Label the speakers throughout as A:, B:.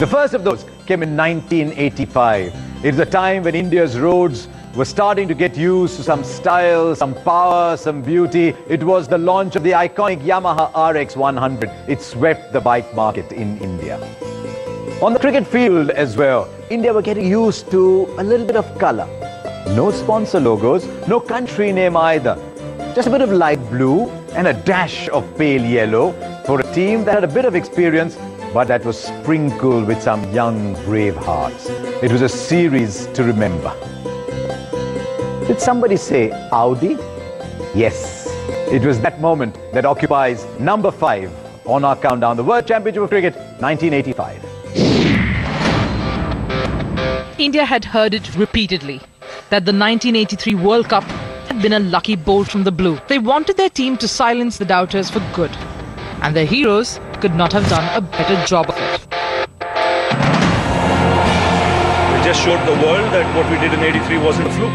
A: The first of those came in 1985. It was a time when India's roads were starting to get used to some style, some power, some beauty. It was the launch of the iconic Yamaha RX 100. It swept the bike market in India. On the cricket field as well, India were getting used to a little bit of color. No sponsor logos, no country name either. Just a bit of light blue and a dash of pale yellow for a team that had a bit of experience, but that was sprinkled with some young, brave hearts. It was a series to remember. Did somebody say Audi? Yes. It was that moment that occupies number 5 on our countdown. The World Championship of Cricket, 1985.
B: India had heard it repeatedly, that the 1983 World Cup had been a lucky bolt from the blue. They wanted their team to silence the doubters for good, and their heroes could not have done a better job of it.
C: We just showed the world that what we did in 83 wasn't a fluke.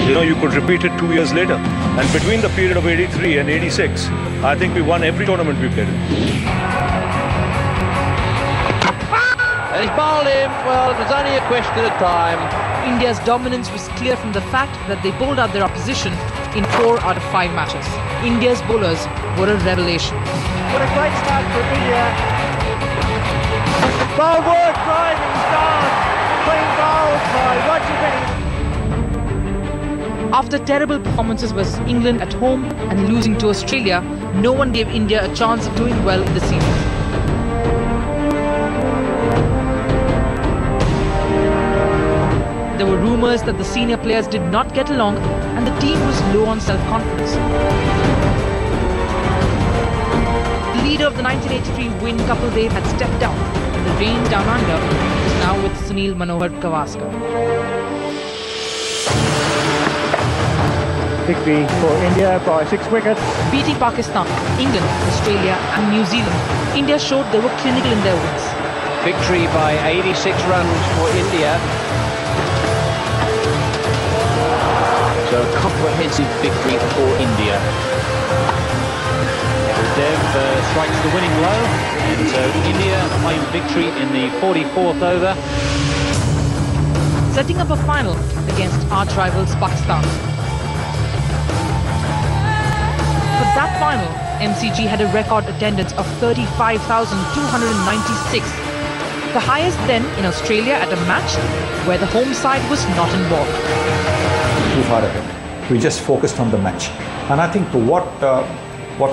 C: You know, you could repeat it 2 years later. And between the period of 83 and 86, I think we won every tournament we played in.
D: And he's bowled him. Well, it was only a question of time.
B: India's dominance was clear from the fact that they bowled out their opposition in 4 out of 5 matches. India's bowlers were a revelation.
E: What a great start for India. Forward, driving start. Clean bowls by Roger Benny.
B: After terrible performances versus England at home and losing to Australia, no one gave India a chance of doing well in the series. There were rumours that the senior players did not get along and the team was low on self-confidence. The leader of the 1983 win, Kapil Dev, had stepped down, and the reign down under is now with Sunil Manohar Gavaskar.
E: Victory for India by 6 wickets.
B: Beating Pakistan, England, Australia and New Zealand, India showed they were clinical in their wins.
D: Victory by 86 runs for India. So a comprehensive victory for India. Dev strikes the winning blow, and so India claim victory in the 44th over.
B: Setting up a final against arch rivals Pakistan. For that final, MCG had a record attendance of 35,296. The highest then in Australia at a match where the home side was not involved.
F: Too far ahead. We just focused on the match. And I think what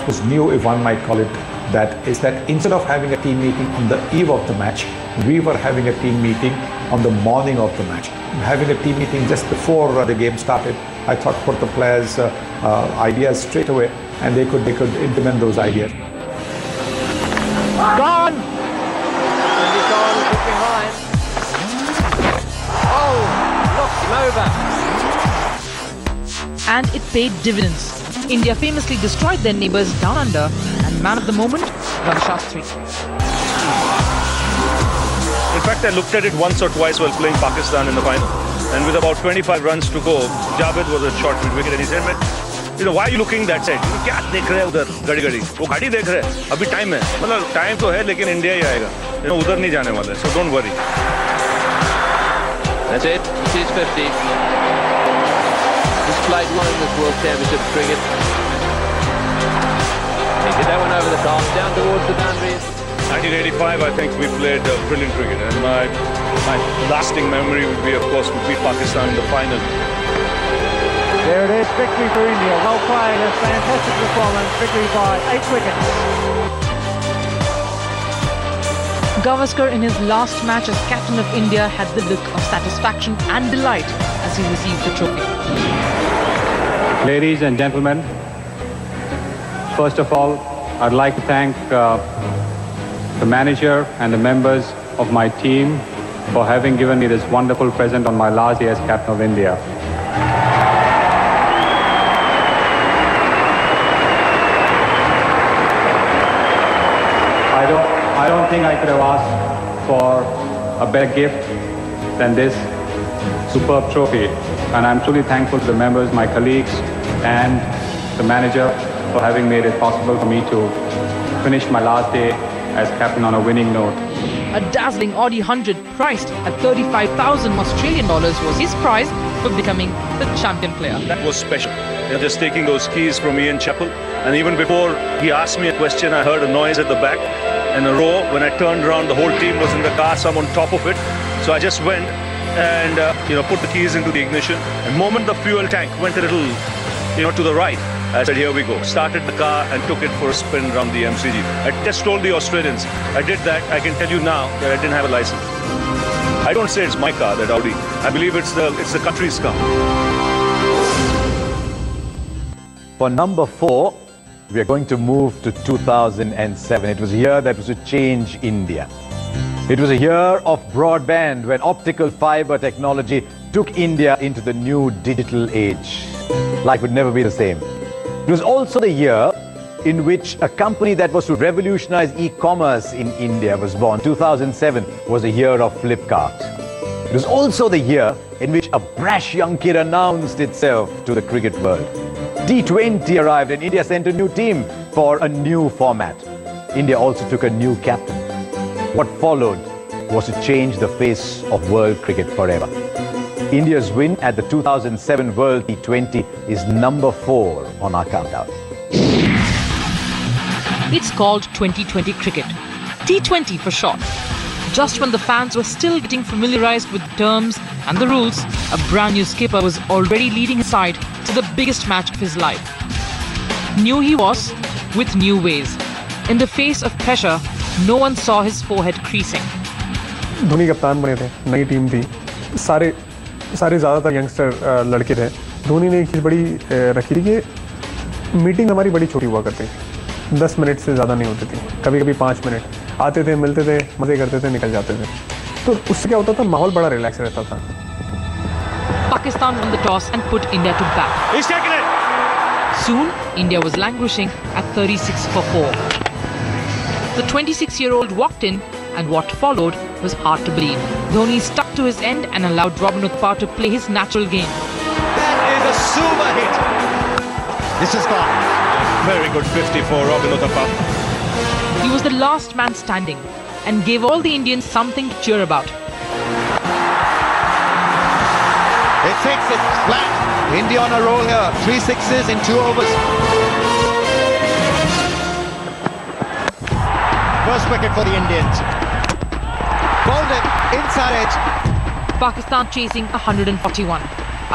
F: was new, if one might call it that, is that instead of having a team meeting on the eve of the match, we were having a team meeting on the morning of the match. Having a team meeting just before the game started, I thought put the players' ideas straight away, and they could implement those ideas.
E: Gone!
D: And he's gone from behind. Oh, knocked him over.
B: And it paid dividends. India famously destroyed their neighbours down under, and man of the moment, Ravi Shastri.
C: In fact, I looked at it once or twice while playing Pakistan in the final. And with about 25 runs to go, Javed was a short mid-wicket and he said, you know, why are you looking that side? क्या देख रहे हैं उधर गड़ी वो गाड़ी देख रहे हैं अभी टाइम है मतलब टाइम तो है लेकिन इंडिया ही आएगा उधर नहीं जाने वाला है so don't worry.
D: That's it. It is 50. He's played well in this World Championship cricket. He did that one over the top, down towards the boundaries.
C: 1985, I think we played brilliant cricket, and my lasting memory would be, of course, we beat Pakistan in the final.
E: There it is, victory for India. Well played, a fantastic performance. Victory by 8 wickets.
B: Gavaskar in his last match as captain of India had the look of satisfaction and delight as he received the trophy.
G: Ladies and gentlemen, first of all, I'd like to thank the manager and the members of my team for having given me this wonderful present on my last day as captain of India. I don't think I could have asked for a better gift than this superb trophy, and I'm truly thankful to the members, my colleagues and the manager for having made it possible for me to finish my last day as captain on a winning note.
B: A dazzling Audi 100 priced at $35,000 Australian dollars was his prize for becoming the champion player.
C: That was special. Just taking those keys from Ian Chappell. And even before he asked me a question, I heard a noise at the back and a roar. When I turned around, the whole team was in the car, some on top of it. So I just went and put the keys into the ignition. And the moment the fuel tank went a little to the right, I said, here we go. Started the car and took it for a spin around the MCG. I just told the Australians, I did that. I can tell you now that I didn't have a license. I don't say it's my car, that Audi. I believe it's the country's car.
A: For number 4, we are going to move to 2007. It was a year that was to change India. It was a year of broadband when optical fiber technology took India into the new digital age. Life would never be the same. It was also the year in which a company that was to revolutionize e-commerce in India was born. 2007 was a year of Flipkart. It was also the year in which a brash young kid announced itself to the cricket world. T20 arrived and India sent a new team for a new format. India also took a new captain. What followed was to change the face of world cricket forever. India's win at the 2007 World T20 is number 4 on our countdown.
B: It's called 2020 cricket, T20 for short. Just when the fans were still getting familiarized with the terms and the rules, a brand new skipper was already leading his side to the biggest match of his life. New he was, with new ways. In the face of pressure, no one saw his forehead creasing.
H: Dhoni कप्तान बने थे, नई team थी, सारे ज़्यादातर youngster लड़के थे. धोनी ने एक चीज़ बड़ी रखी थी कि मीटिंग हमारी बड़ी छोटी हुआ करती थी, 10 मिनट से ज़्यादा नहीं होती थी, कभी-कभी 5 मिनट आते थे, मिलते थे, मज़े करते थे, निकल जाते थे. तो उससे क्या होता था, माहौल बड़ा रिलैक्स रहता था.
B: Pakistan won the toss and put India to bat.
C: He's taken it!
B: Soon, India was languishing at 36 for 4. The 26-year-old walked in, and what followed was hard to believe. Dhoni stuck to his end and allowed Robin Uthappa to play his natural game.
I: That is a super hit. This is gone.
C: Very good 50 for Robin Uthappa.
B: He was the last man standing and gave all the Indians something to cheer about.
I: It takes it flat. India on a roll here. 3 sixes in 2 overs. First wicket for the Indians. Bowled it inside edge.
B: Pakistan chasing 141.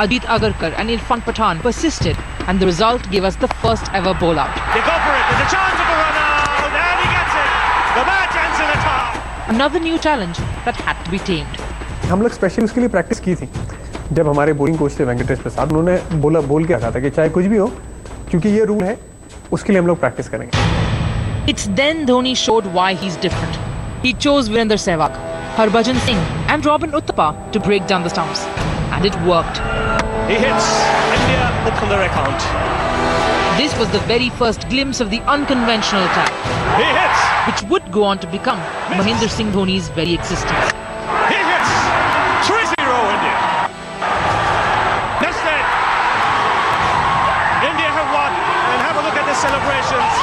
B: Ajit Agarkar and Irfan Pathan persisted, and the result gave us the first ever bowl out.
C: They go for it. There's a chance of a run out. And he gets it. The match ends in a tie.
B: Another new challenge that had to be tamed.
H: हम लोग specially उसके लिए practice की थी. जब हमारे bowling coach थे वेंकटेश प्रसाद, उन्होंने बोल के रखा था कि चाहे कुछ भी हो, क्योंकि ये रूल है, उसके लिए हम लोग प्रैक्टिस करेंगे.
B: It's then Dhoni showed why he's different. He chose Virender Sehwag, Harbhajan Singh and Robin Uthappa to break down the stumps. And it worked.
C: He hits. India open their account.
B: This was the very first glimpse of the unconventional attack.
C: He hits.
B: Which would go on to become Mahendra Singh Dhoni's very existence.
C: He hits. 3-0 India. That's it. India have won. And have a look at the celebrations.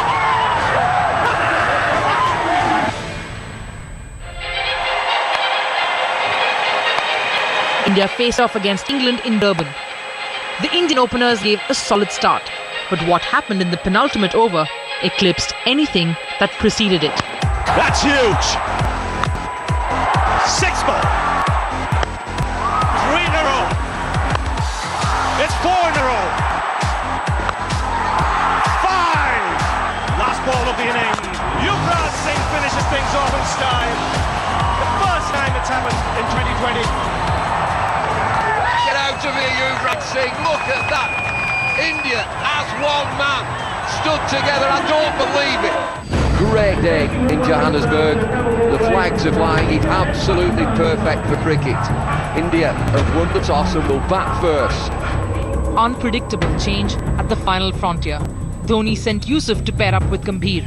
B: India faced off against England in Durban. The Indian openers gave a solid start, but what happened in the penultimate over eclipsed anything that preceded it.
C: That's huge. 6 ball. 3 in a row. It's 4 in a row. 5. Last ball of the inning. Yuvraj Singh finishes things off in style. The first time it's happened in 2020.
J: Get out of here, Yuvraj Singh. Look at that. India as one man stood together. I don't believe it. Great day in Johannesburg. The flags are flying. It's absolutely perfect for cricket. India have won the toss and will bat first.
B: Unpredictable change at the final frontier. Dhoni sent Yusuf to pair up with Gambhir.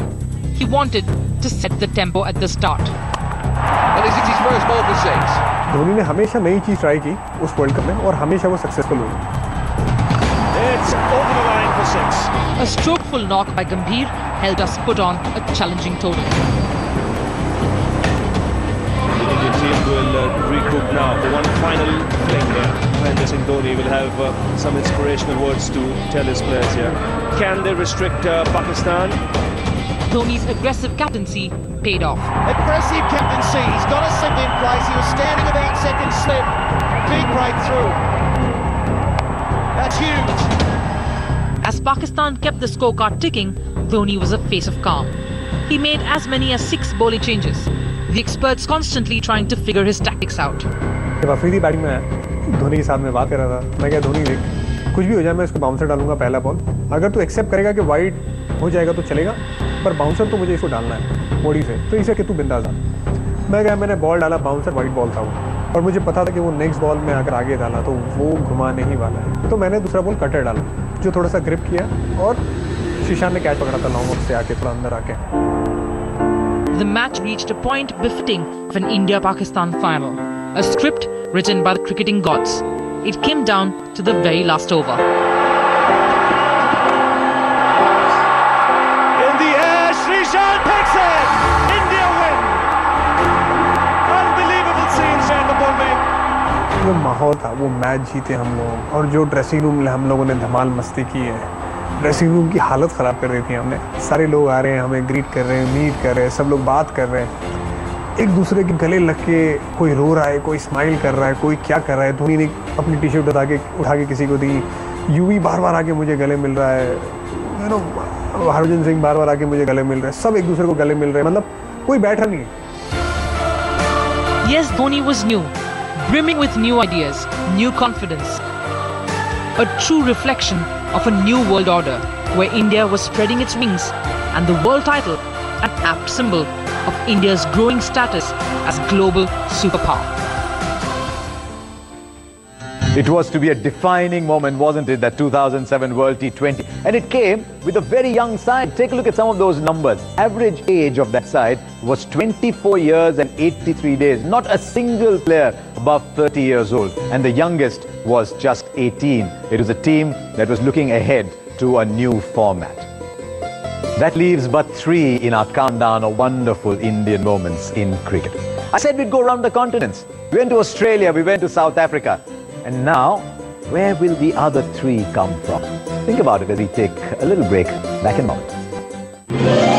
B: He wanted to set the tempo at the start.
J: And is it his first ball for 6?
H: Dhoni ने हमेशा नई चीज़ try की उस world cup में और हमेशा वो successful हुई.
C: It's over the line for 6.
B: A strokeful knock by Gambhir helped us put on a challenging total.
C: team will recoup now for one final fling here. Mahendra Singh Dhoni will have some inspirational words to tell his players here. Can they restrict Pakistan?
B: Dhoni's aggressive captaincy paid off.
I: Impressive captaincy. He's got a slip in place. He was standing with 8 seconds slip. Big breakthrough. That's huge.
B: As Pakistan kept the scorecard ticking, Dhoni was a face of calm. He made as many as 6 bowling changes, the experts constantly trying to figure his tactics out.
H: जब Afridi batting में आया, धोनी के साथ में बात कर रहा था, मैं क्या धोनी देख, कुछ भी हो जाए मैं इसको बाउंसर डालूंगा पहला बॉल, अगर तू एक्सेप्ट करेगा कि वाइड हो जाएगा तो चलेगा, पर बाउंसर तो मुझे इसको डालना है बॉडी से, तो इसे कि तू बिंदास डाल। मैं क्या, मैंने बॉल डाला, बाउंसर वाइड बॉल था वो, और मुझे पता था कि वो नेक्स्ट बॉल में अगर आगे डाला तो वो घुमाने ही वाला है, तो मैंने दूसरा बॉल कटर डाला, जो थोड़ा सा ग्रिप किया और शीशान ने कैच पकड़ा था लॉन्ग ऑफ से आके थोड़ा अंदर आके।
B: The match reached a point befitting of an India-Pakistan final, a script written by the cricketing gods. It came down to the very last over.
E: In the air, Srishan takes it. India win. Unbelievable scenes here at the Bombay.
H: जो माहौल था वो match जीते हम लोग, और जो dressing room में हम लोगों ने धमाल मस्ती की है, ड्रेसिंग रूम की हालत ख़राब कर दी थी हमने। सारे लोग आ रहे हैं, हमें ग्रीट कर रहे हैं, मीट कर रहे हैं, सब लोग बात कर रहे हैं, एक दूसरे के गले लग के कोई रो रहा है, कोई स्माइल कर रहा है, कोई क्या कर रहा है। धोनी ने अपनी टी शर्ट उठा के किसी को दी, यूवी बार बार आके मुझे गले मिल रहा है, यू नो हरभजन सिंह बार बार आके मुझे गले मिल रहे हैं, सब एक दूसरे को गले मिल रहे हैं, मतलब कोई बैठा नहीं है।
B: Yes, Dhoni was new, brimming with new ideas, new confidence. A true reflection of a new world order where India was spreading its wings, and the world title an apt symbol of India's growing status as global superpower.
A: It was to be a defining moment, wasn't it, that 2007 World T20? And it came with a very young side. Take a look at some of those numbers. Average age of that side was 24 years and 83 days. Not a single player above 30 years old. And the youngest was just 18. It was a team that was looking ahead to a new format. That leaves but 3 in our countdown of wonderful Indian moments in cricket. I said we'd go around the continents. We went to Australia, we went to South Africa. And now, where will the other 3 come from? Think about it as we take a little break. Back in a moment.